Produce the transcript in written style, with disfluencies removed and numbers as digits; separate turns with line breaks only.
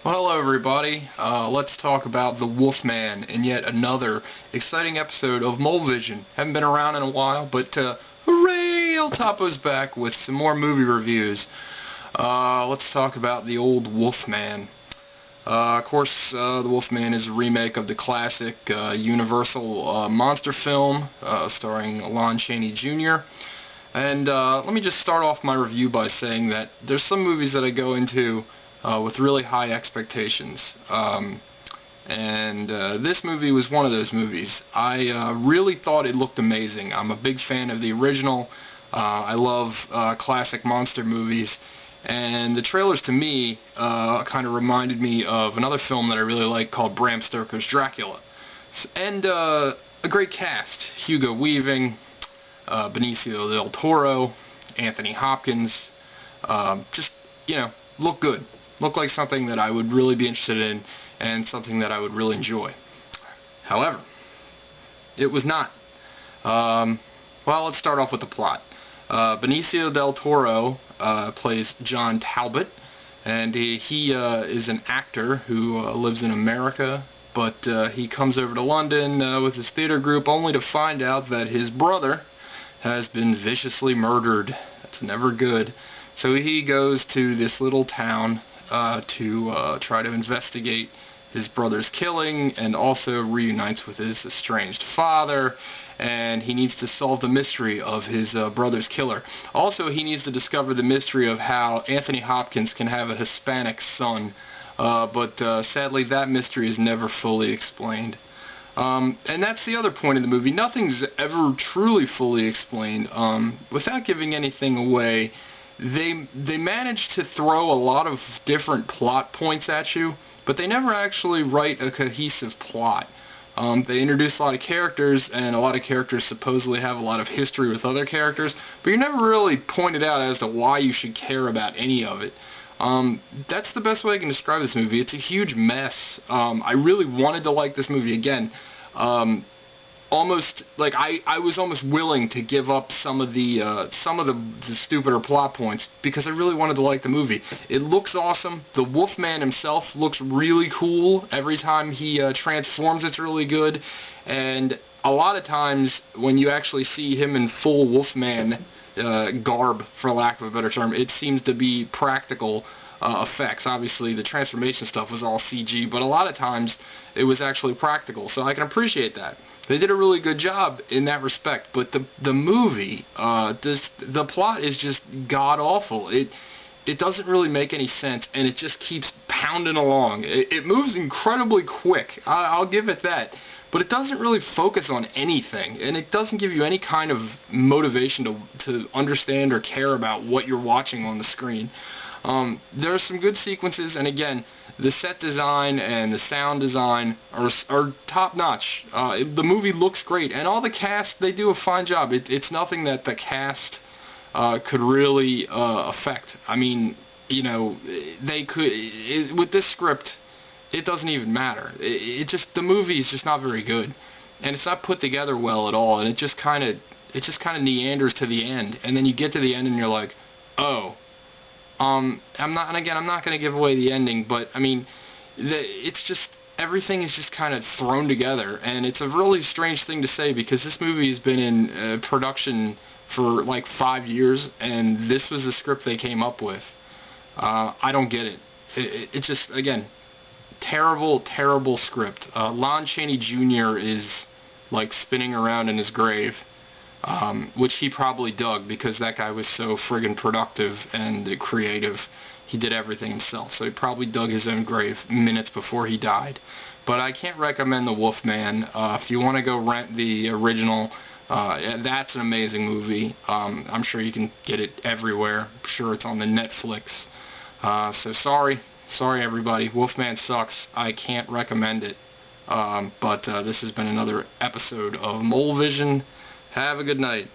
Well, hello everybody. Let's talk about the Wolfman in yet another exciting episode of Mole Vision. Haven't been around in a while, but hooray! El Topo's back with some more movie reviews. Let's talk about the old Wolfman. Of course, the Wolfman is a remake of the classic Universal monster film starring Lon Chaney Jr. And let me just start off my review by saying that there's some movies that I go into with really high expectations. This movie was one of those movies. I really thought it looked amazing. I'm a big fan of the original. I love classic monster movies. And the trailers, to me, kind of reminded me of another film that I really like called Bram Stoker's Dracula. And a great cast. Hugo Weaving, Benicio del Toro, Anthony Hopkins. Just, you know, look good. Look like something that I would really be interested in and something that I would really enjoy. However, it was not. Well, let's start off with the plot. Benicio del Toro plays John Talbot, and he is an actor who lives in America, but he comes over to London with his theater group only to find out that his brother has been viciously murdered. That's never good. So he goes to this little town to try to investigate his brother's killing, and also reunites with his estranged father, and he needs to solve the mystery of his brother's killer. Also, he needs to discover the mystery of how Anthony Hopkins can have a Hispanic son, but sadly that mystery is never fully explained. And that's the other point of the movie. Nothing's ever truly fully explained. Without giving anything away, they manage to throw a lot of different plot points at you, but they never actually write a cohesive plot. They introduce a lot of characters, and a lot of characters supposedly have a lot of history with other characters, but you're never really pointed out as to why you should care about any of it. That's the best way I can describe this movie. It's a huge mess. I really wanted to like this movie again. Almost like I was almost willing to give up some of the stupider plot points because I really wanted to like the movie. It looks awesome. The Wolfman himself looks really cool. Every time he transforms, it's really good. And a lot of times when you actually see him in full Wolfman garb, for lack of a better term, it seems to be practical effects. Obviously, the transformation stuff was all CG, but a lot of times it was actually practical, so I can appreciate that. They did a really good job in that respect, but the movie, the plot is just god-awful. It doesn't really make any sense, and it just keeps pounding along. It moves incredibly quick, I'll give it that, but it doesn't really focus on anything, and it doesn't give you any kind of motivation to understand or care about what you're watching on the screen. There are some good sequences, and again, the set design and the sound design are top-notch. The movie looks great, and all the cast, they do a fine job. It's nothing that the cast could really affect. I mean, you know, they could, with this script, it doesn't even matter. The movie is just not very good, and it's not put together well at all, and it just kind of meanders to the end, and then you get to the end and you're like, oh. I'm not going to give away the ending, but I mean, it's just, everything is just kind of thrown together, and it's a really strange thing to say because this movie has been in production for like 5 years, and this was the script they came up with. I don't get it. It just, again, terrible script. Lon Chaney Jr. is like spinning around in his grave. Which he probably dug because that guy was so friggin' productive and creative. He did everything himself, so he probably dug his own grave minutes before he died. But I can't recommend The Wolfman. If you want to go rent the original, that's an amazing movie. I'm sure you can get it everywhere. I'm sure it's on the Netflix. So sorry everybody. Wolfman sucks. I can't recommend it. But this has been another episode of Mole Vision. Have a good night.